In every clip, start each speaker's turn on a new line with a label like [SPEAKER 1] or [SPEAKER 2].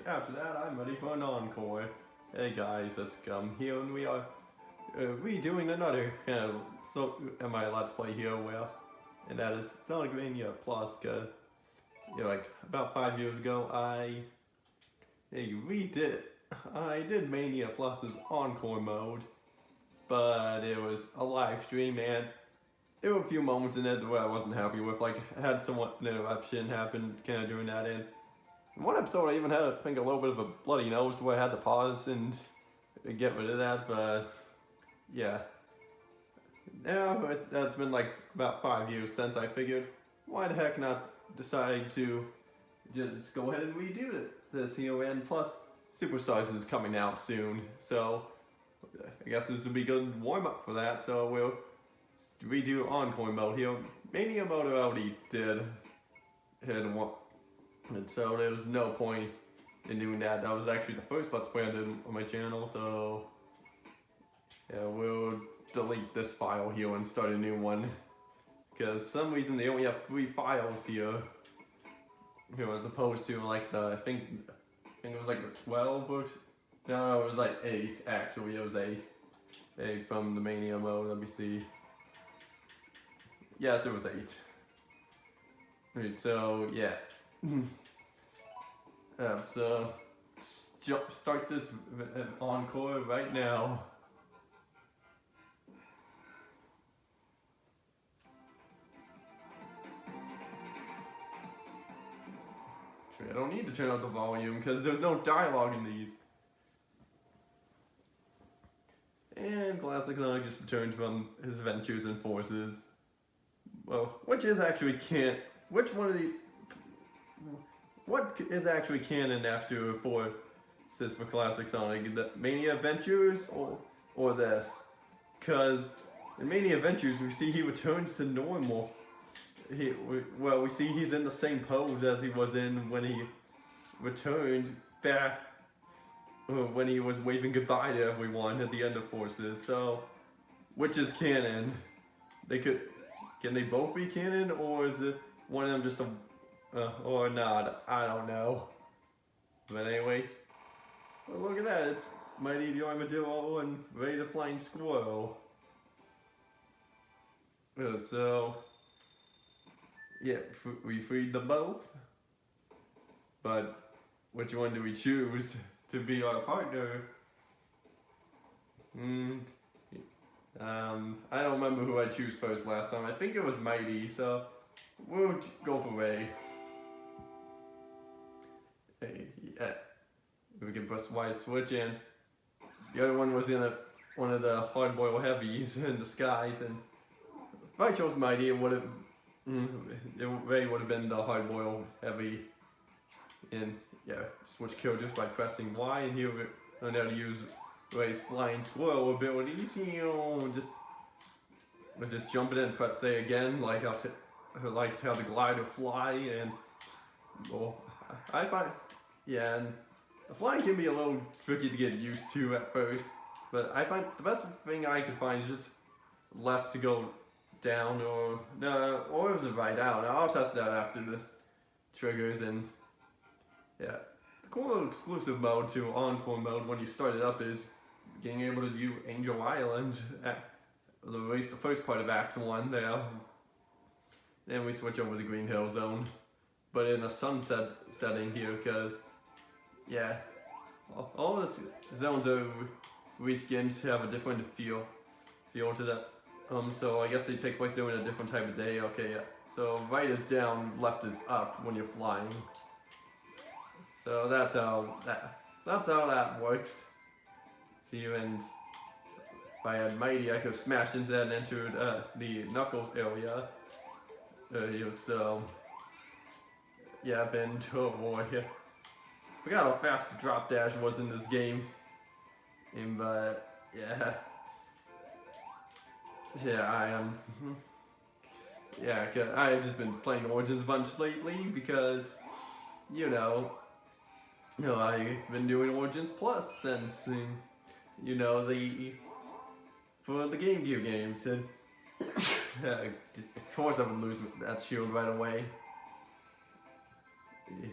[SPEAKER 1] after that, I'm ready for an encore. Hey guys, let's come here, and we are redoing another my Let's Play here, and that is Sonic Mania Plus. Cause like about 5 years ago, I did Mania Plus's encore mode, but it was a live stream, and there were a few moments in it where I wasn't happy with. Like, I had somewhat an interruption happen, kind of doing that. In one episode, I even had, I think, a little bit of a bloody nose where I had to pause and get rid of that. But yeah, now that's been like about 5 years since I figured, why the heck not decide to just go ahead and redo this here. And plus, Superstars is coming out soon, so I guess this would be a good warm up for that. So we'll redo encore mode here. Mania mode I already did hit one, and so there was no point in doing that. That was actually the first Let's Play I did on my channel, so yeah, we'll delete this file here and start a new one, because for some reason they only have 3 files here, as opposed to like I think it was like the 12 or no, it was like 8 actually. It was 8 from the Mania mode. Let me see. Yes, it was 8. Right, so yeah. So start this encore right now. I don't need to turn up the volume because there's no dialogue in these. And Classic Sonic just returned from his adventures in Forces. Well, what is actually canon after Forces for Classic Sonic? The Mania Adventures or this? Because in Mania Adventures we see he returns to normal. We see he's in the same pose as he was in when he returned back, when he was waving goodbye to everyone at the end of Forces. So, which is canon? Can they both be canon, or is it one of them just or not? I don't know. But anyway, well, look at that, it's Mighty the Armadillo and Ray the Flying Squirrel. So, yeah, we freed them both, but which one do we choose to be our partner? I don't remember who I chose first last time. I think it was Mighty, so we'll go for Ray. Hey, yeah, we can press Y to switch, and the other one was in one of the hard-boiled heavies in disguise, and if I chose Mighty, it would have Ray would have been the hard-boiled heavy, and yeah, switch kill just by pressing Y, and he'll learn how to use Ray's flying squirrel abilities. Just jump in and press A again, like how the glider fly, and I find, yeah, and the flying can be a little tricky to get used to at first, but I find the best thing I could find is just left to go down, or is it right out? I'll test that after this triggers. And yeah, the cool little exclusive mode to encore mode when you start it up is being able to do Angel Island, at least the first part of Act 1 there. Then we switch over to Green Hill Zone, but in a sunset setting here, because yeah, all the zones are reskinned to have a different feel to that. So I guess they take place during a different type of day. Okay, yeah. So right is down, left is up when you're flying. So that's how that works. See, and if I had Mighty, I could have smashed into that and entered the Knuckles area. So yeah, oh boy, yeah. Forgot how fast the drop dash was in this game. But yeah. Yeah, I am. Yeah, cause I've just been playing Origins a bunch lately because, I've been doing Origins Plus since, for the Game Gear games, and of course I would lose that shield right away.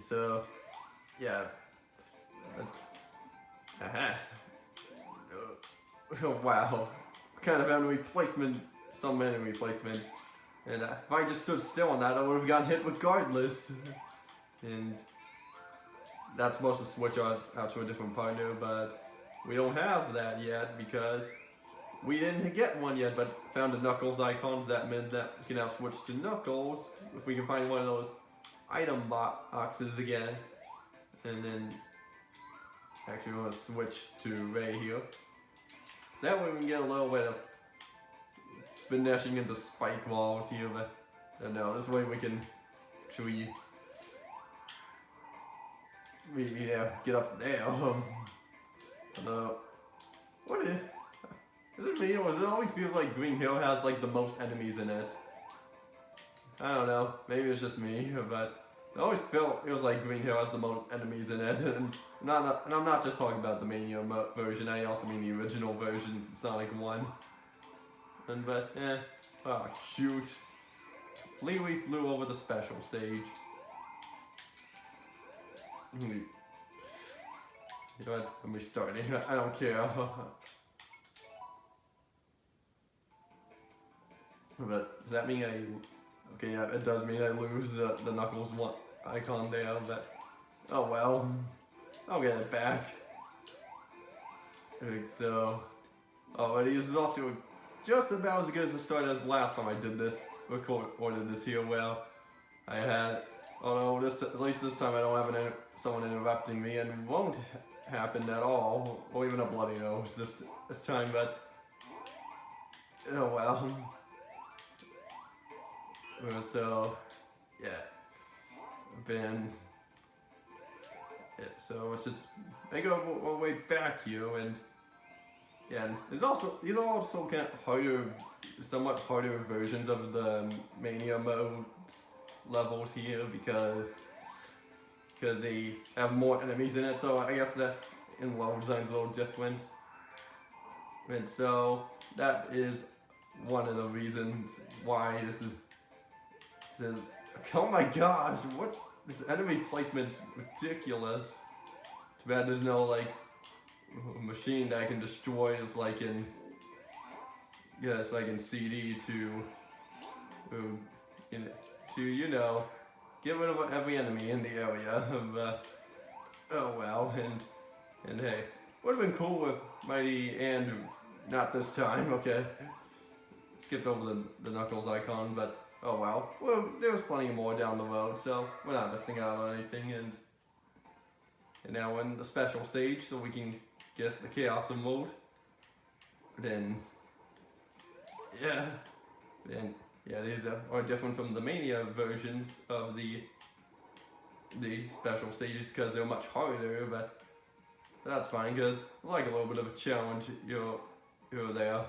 [SPEAKER 1] So, yeah, Oh, wow. Kind of enemy placement, some enemy placement. And if I just stood still on that, I would have gotten hit regardless. And that's supposed to switch us out to a different partner, but we don't have that yet because we didn't get one yet, but found the Knuckles icons. That meant that we can now switch to Knuckles if we can find one of those item boxes again. And then actually we're going to switch to Ray here. That way we can get a little bit of spin dashing into spike walls here, but no, this way we can actually get up there. What is it me, or does it always feels like Green Hill has like the most enemies in it? I don't know, maybe it's just me, but it always feels like Green Hill has the most enemies in it, and I'm not just talking about the Mania version, I also mean the original version, Sonic 1. Oh shoot. We flew over the special stage. You know what, I'm restarting, I don't care. But does that mean okay, yeah, it does mean I lose the Knuckles one icon there, but oh well. I'll get it back. So, already this is off to just about as good as a start as last time I did this, recorded this here. Well, I had, oh no, at least this time I don't have someone interrupting me, and it won't happen at all, or even a bloody nose this time, but oh well. So, yeah, so let's just make our way back here, and yeah, these are also kind of harder, somewhat harder versions of the Mania mode levels here because they have more enemies in it. So I guess the level design's a little different, and so that is one of the reasons why this is. Oh my gosh, what? This enemy placement's ridiculous. Too bad there's no like machine that I can destroy. It's like in CD to get rid of every enemy in the area. Oh well, and hey, would have been cool with Mighty and not this time. Okay, skipped over the Knuckles icon, but. Oh well. Well, there's plenty more down the road, so we're not missing out on anything. And now we're in the special stage, so we can get the Chaos mode. Then these are different from the Mania versions of the special stages because they're much harder. But that's fine because I like a little bit of a challenge. You're there,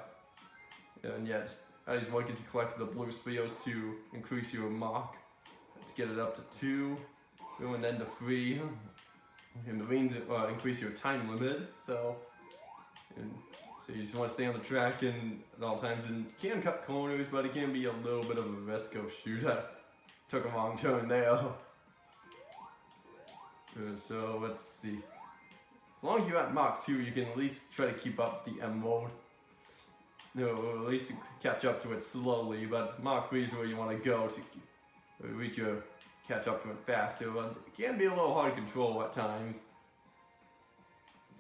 [SPEAKER 1] and yeah. I just want you to collect the blue spheres to increase your mark, to get it up to 2, and then to 3, and the rings increase your time limit. So you just want to stay on the track at all times, and you can cut corners, but it can be a little bit of a risk. Oh shoot, I took a wrong turn there. So let's see. As long as you're at Mach 2, you can at least try to keep up the M mode. No, or at least catch up to it slowly, but Mach 3 is where you want to go to catch up to it faster, but it can be a little hard to control at times.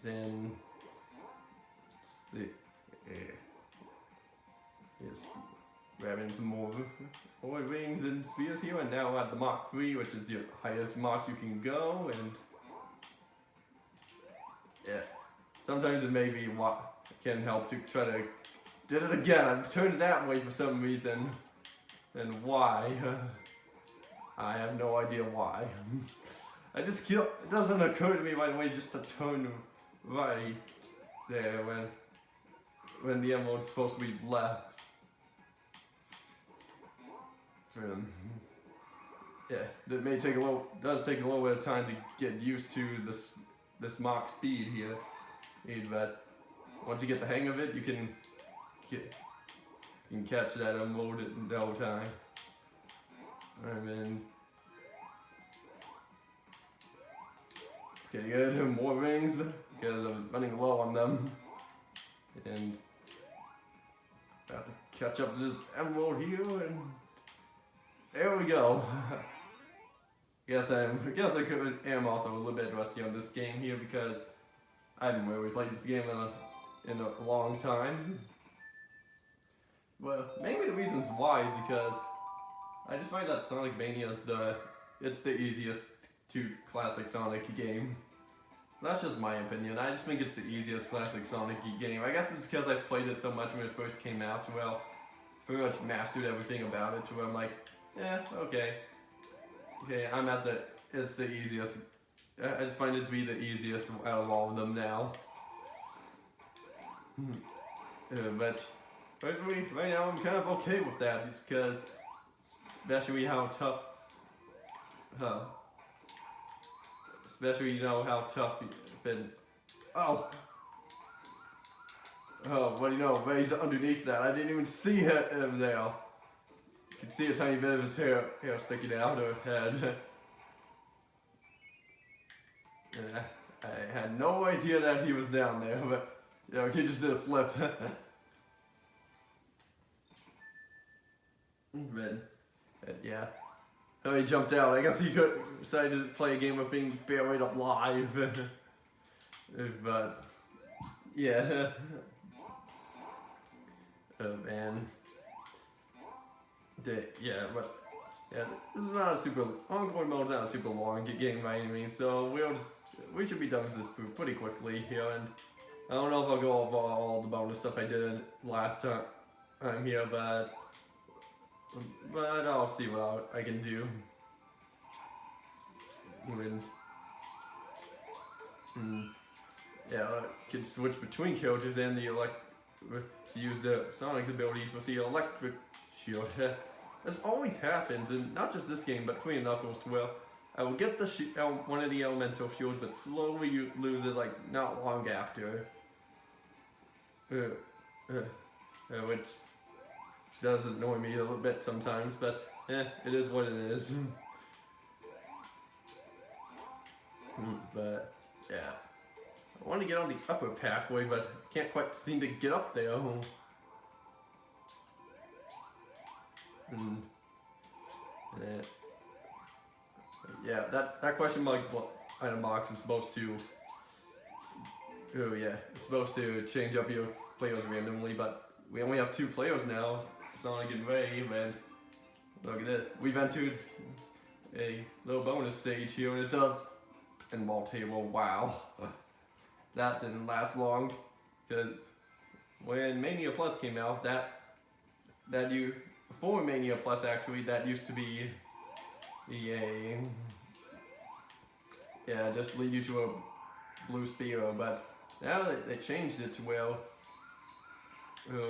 [SPEAKER 1] Then, let's see, just grabbing some more rings and spheres here, and now at the Mach 3, which is your highest Mach you can go, and yeah, sometimes it may be what can help to try to. Did it again. I've turned it that way for some reason. And why? I have no idea why. It doesn't occur to me right away just to turn right there when the emerald's supposed to be left. Yeah, it may take does take a little bit of time to get used to this Mach speed here. But once you get the hang of it, you can catch that unload it in no time. And then Okay, good. More rings because I'm running low on them. And I have to catch up to this emerald here, and there we go. guess I am also a little bit rusty on this game here because I haven't really played this game in a long time. Well, maybe the reasons why is because I just find that Sonic Mania is the easiest to classic Sonic game. That's just my opinion. I just think it's the easiest classic Sonic game. I guess it's because I've played it so much when it first came out. Well, pretty much mastered everything about it. To where I'm like, yeah, okay, it's the easiest. I just find it to be the easiest out of all of them now. But personally, right now I'm kind of okay with that, just because, especially how tough, how tough it's been. Oh, what do you know? Ray's underneath that. I didn't even see him there. You can see a tiny bit of his hair sticking out of his head. I had no idea that he was down there, but he just did a flip. Yeah. Oh, he jumped out. I guess he decided to play a game of being buried alive. But, yeah. Man. But, yeah, this is not a super, Encore mode's not a super long game by any means, so we should be done with this pretty quickly here, and I don't know if I'll go over all the bonus stuff I did last time here, but I'll see what I can do. Yeah, I can switch between characters and to use the Sonic's abilities with the electric shield. This always happens, and not just this game, but Free Knuckles, to where I will get the one of the elemental shields, but slowly you lose it not long after. Which does annoy me a little bit sometimes, but it is what it is. But yeah, I want to get on the upper pathway, but can't quite seem to get up there. Yeah, that question mark item box is supposed to. Oh yeah, it's supposed to change up your players randomly, but we only have 2 players now, Sonic and Ray, and look at this. We've entered a little bonus stage here, and it's a pinball table. Wow. That didn't last long, because when Mania Plus came out, before Mania Plus actually, that used to be just lead you to a blue spear, but now they changed it to where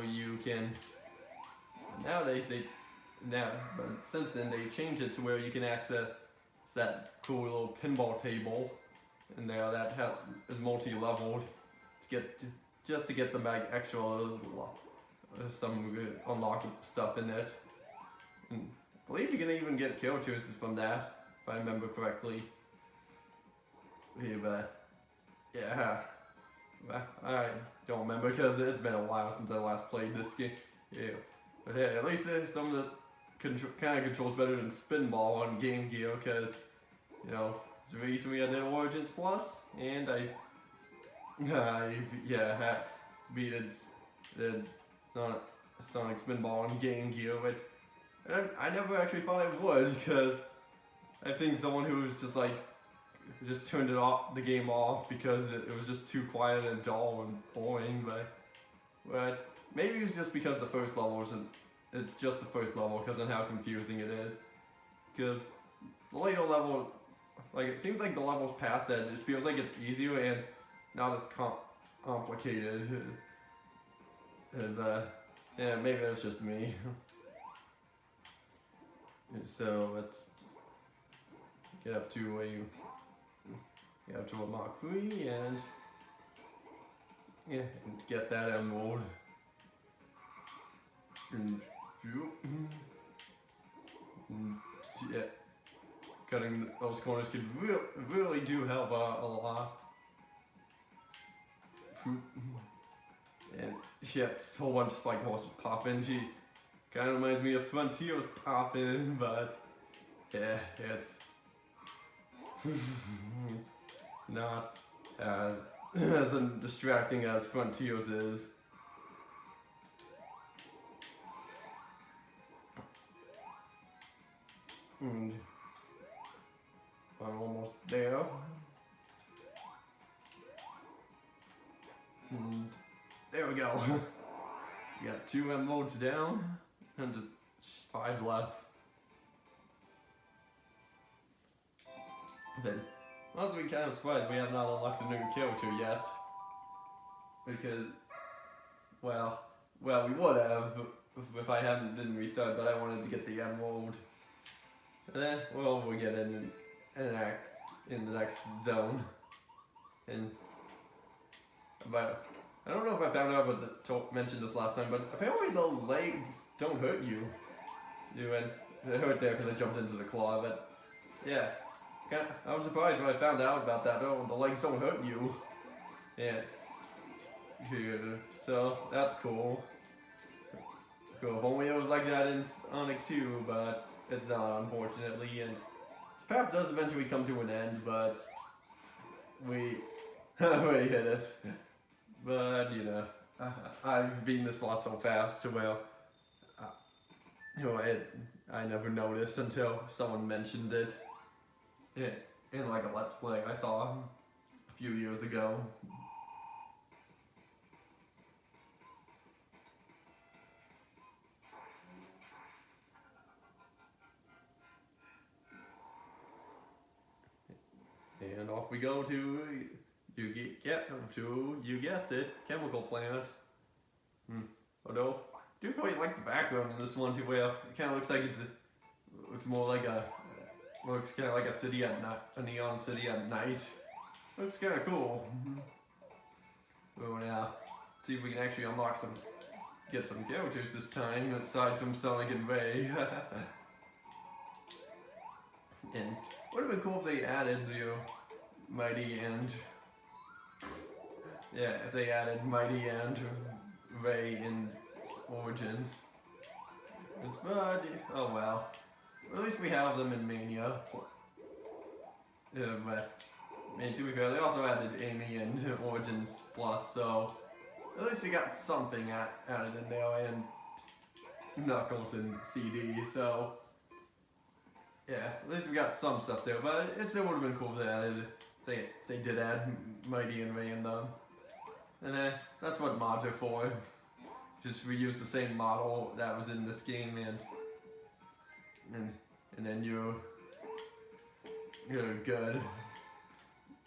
[SPEAKER 1] you can, but since then they changed it to where you can access that cool little pinball table, and now that is multi-leveled to get some extra some unlocked stuff in it. And I believe you can even get characters from that, if I remember correctly. Yeah, I don't remember because it's been a while since I last played this game. Yeah, but hey, at least some of the kind of controls better than Spinball on Game Gear, because recently I did Origins Plus, and I beat the Sonic Spinball on Game Gear, but I never actually thought I would, because I've seen someone who was just turned the game off because it was just too quiet and dull and boring, but maybe it's just because the first level it's just the first level because of how confusing it is, because the later level, it seems like the levels past that, it feels like it's easier and not as complicated, and yeah, maybe that's just me. So let's just get up to a Mach 3 and get that emerald. cutting those corners could really do help out a lot. And yeah, this whole bunch of spike horses pop in. She kind of reminds me of Frontiers pop in, but yeah, it's not as distracting as Frontiers is. And I'm almost there. And there we go. We got 2 emeralds down and just 5 left. Then, honestly, kind of surprised we have not unlocked a new character yet. Because, well, we would have if I didn't restart, but I wanted to get the emerald. And then, well, we'll get in the next zone. And, but I don't know if I found out but mentioned this last time, but apparently the legs don't hurt you. And it hurt there because I jumped into the claw, but yeah. I was surprised when I found out about that. Oh, the legs don't hurt you. Yeah. So that's cool. Cool. If only it was like that in Sonic 2, but it's not, unfortunately. And this path does eventually come to an end, but we hit it. But you know, I've beaten this boss so fast to where I never noticed until someone mentioned it. In like a Let's Play I saw a few years ago. And off we go to you guessed it, chemical plant. Although I do quite like the background in this one too, where it kind of looks like looks more like looks kind of like a city at night, a neon city at night. Looks kind of cool. Oh, now see if we can actually get some characters this time aside from Sonic and Ray. And would have been cool if they added Mighty and if they added Mighty and Ray in Origins. But oh well. At least we have them in Mania. But to be fair, they also added Amy in Origins Plus, so at least we got something added in there, and Knuckles in CD, so yeah, at least we got some stuff there, but it still would have been cool if they did add Mighty and Ray in them. And that's what mods are for. Just reuse the same model that was in this game, and then you're good.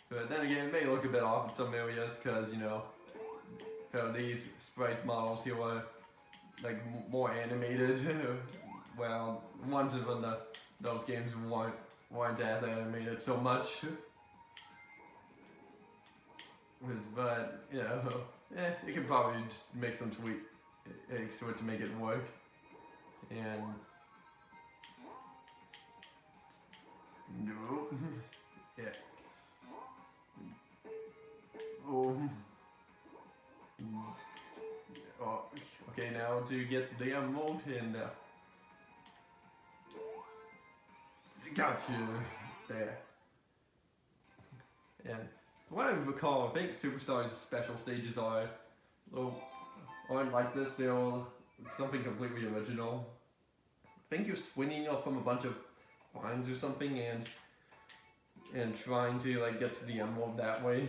[SPEAKER 1] But then again, it may look a bit off in some areas because these sprites models here are like more animated. Well, ones in those games weren't as animated so much. But you can probably just make some tweaks to it to make it work. And no, yeah. Oh, okay. Now to get the emerald and gotcha there. And from what I recall, I think Superstar's special stages aren't like this. They're something completely original. I think you're swinging off from a bunch of lines or something and trying to like get to the emerald that way.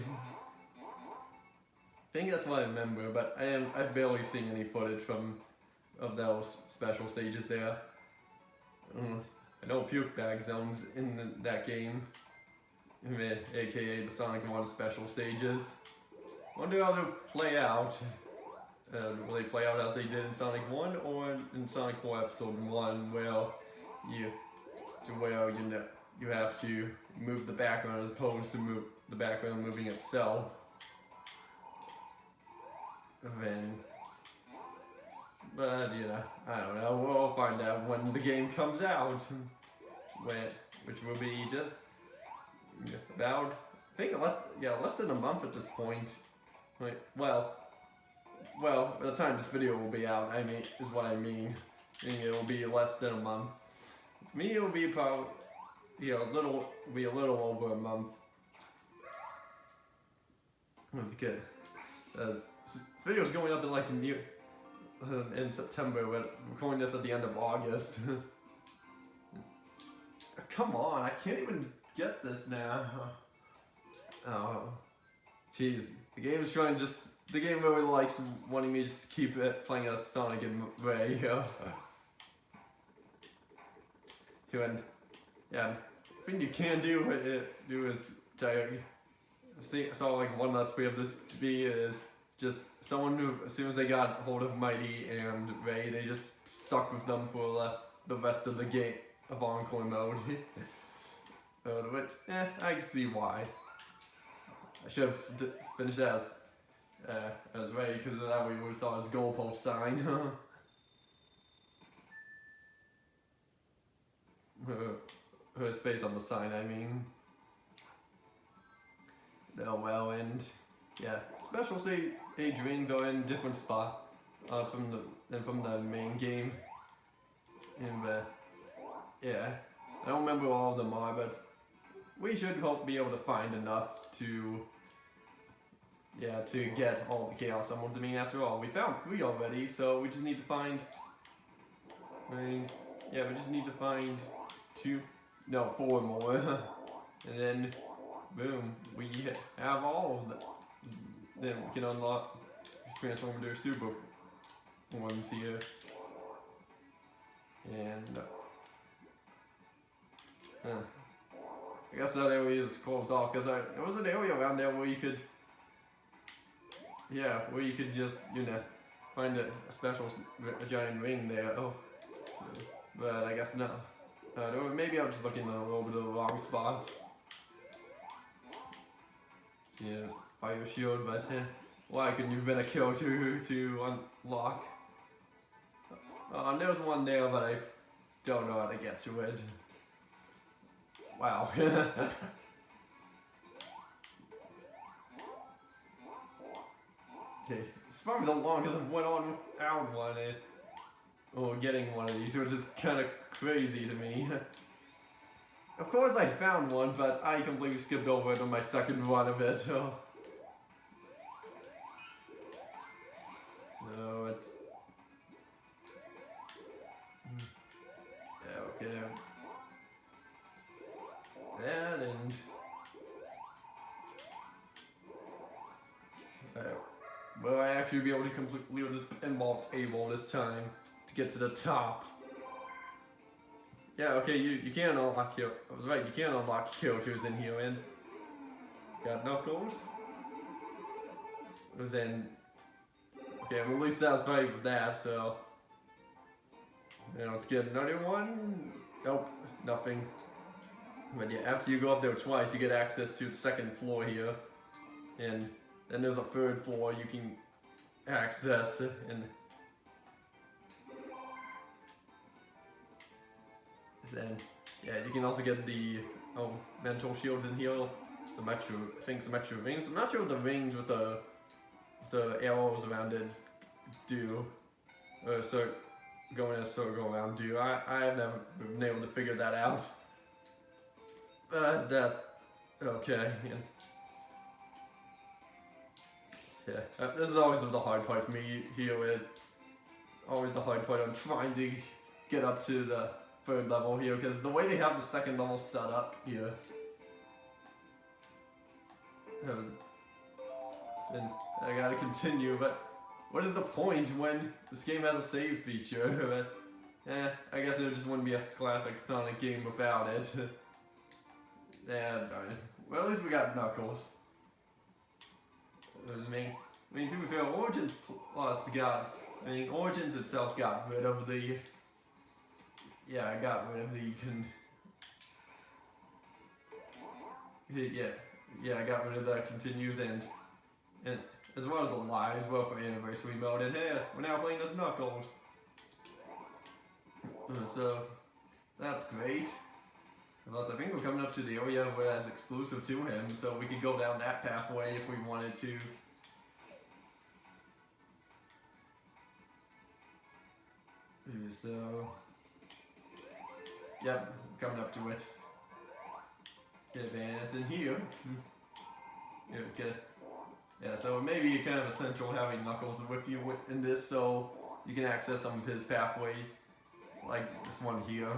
[SPEAKER 1] I think that's what I remember, but I've barely seen any footage of those special stages there. I know puke bag zones in that game, aka the Sonic 1 special stages. Wonder how they'll play out. Will they play out as they did in Sonic 1 or in Sonic 4 Episode 1, where you have to move the background as opposed to move the background moving itself. But I don't know. We'll find out when the game comes out. which will be just about, I think less than a month at this point. Wait, well, by the time this video will be out, I mean, is what I mean. It will be less than a month. For me, it will be probably, a little over a month. Because video's going up in like in September. We're recording this at the end of August. Come on, I can't even get this now. Oh, jeez. The game is trying the game really likes wanting me to just keep it playing as Sonic and Ray. And yeah, the thing you can do is I saw like one Let's Play of this is just someone who, as soon as they got hold of Mighty and Ray, they just stuck with them for the rest of the game of Encore mode. Which, I can see why. I should have finished as Ray, because that way we would have saw his goalpost sign. His face on the sign, I mean. Oh well, and yeah, special stage rings are in different spots from the main game. And yeah, I don't remember all of them are, but we should hope be able to find enough to get all the Chaos Emeralds. I mean, after all, we found 3 already, so we just need to find. We just need to find 4 more, and then. Boom, we have all of them. Then we can unlock, transform into a super ones here. And, I guess that area is closed off, because there was an area around there where you could, just, find a giant ring there. Oh, but I guess no. Maybe I'm just looking a little bit of the wrong spot. Yeah, fire shield, but why couldn't you have been a kill to unlock? There's one there, but I don't know how to get to it. Wow. It's probably the longest I've went on without one, or getting one of these, which is kind of crazy to me. Of course I found one, but I completely skipped over it on my second run of it. So it's... Okay. That and... will I actually be able to completely with this pinball table this time to get to the top? Yeah, okay, you can unlock I was right, you can unlock characters in here, and got Knuckles. Then, okay, I'm at least satisfied with that, so let's get another one. Nope, nothing. But yeah, after you go up there twice, you get access to the second floor here, and then there's a third floor you can access, and then, yeah, you can also get the mental shields in here. Some extra rings. I'm not sure what the rings with the arrows around it do. Going in a circle around do. I have never been able to figure that out. Okay. Yeah. This is always the hard part for me here. Always the hard part on trying to get up to the 3rd level here, because the way they have the 2nd level set up here, and I gotta continue, but what is the point when this game has a save feature? I guess it just wouldn't be a classic Sonic game without it. Well, at least we got Knuckles. I mean, to be fair, Origins Origins itself got rid of the... Yeah, I got rid of the... I got rid of the continues and as well as the lives, for anniversary mode, and hey, we're now playing as Knuckles. So, that's great. Unless I think we're coming up to the area where that's exclusive to him, so we could go down that pathway if we wanted to. So, yep, coming up to it. And it's in here. Yeah, so it may be kind of essential having Knuckles with you in this so you can access some of his pathways, like this one here.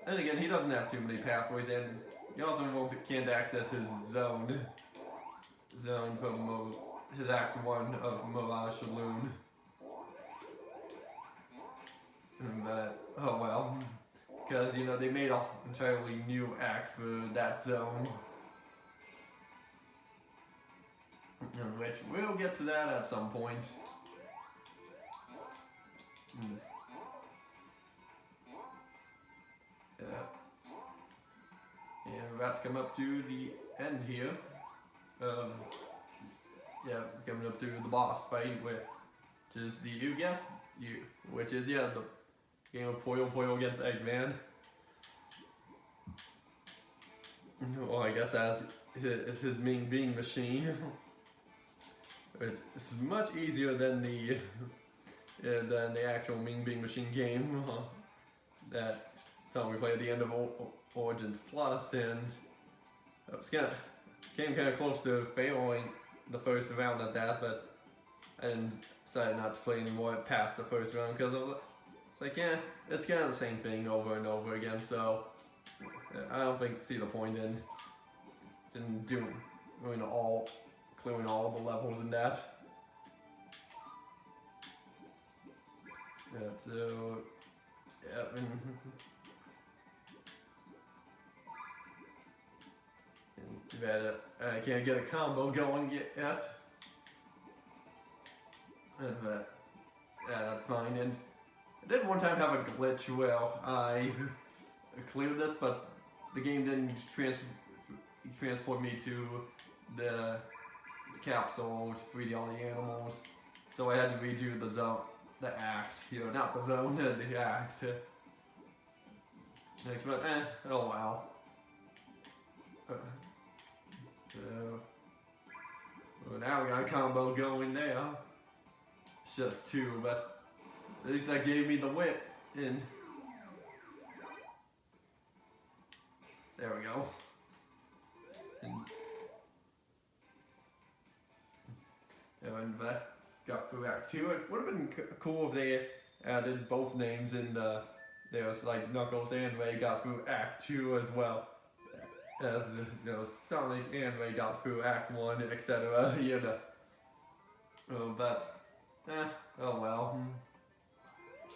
[SPEAKER 1] And again, he doesn't have too many pathways, and he also can't access his zone from his Act 1 of Mirage Saloon. But, oh well. Because, you know, they made an entirely new act for that zone. Which, we'll get to that at some point. Yeah. And we're about to come up to the end here. Yeah, coming up to the boss fight, which is the, the game of Puyo Puyo against Eggman. Well, I guess as his Ming Being machine. It's much easier than the actual Ming Being machine game that something we play at the end of Origins Plus, and came kind of close to failing the first round at that, but I decided not to play anymore past the first round because of it's kind of the same thing over and over again, so I don't see the point in clearing all the levels in that. Yeah, so yeah. Too bad I can't get a combo going yet. But yeah, that's fine. And I did one time have a glitch where I cleared this, but the game didn't transport me to the capsule to free all the animals. So I had to redo the act, not the zone, the act. But oh wow. So well, now we got a combo going there. It's just two, but at least that gave me the whip in. There we go. And got through Act 2. It would have been cool if they added both names in there's like Knuckles and Ray got through Act 2 as well. As Sonic and Ray got through Act 1, etc. But oh well.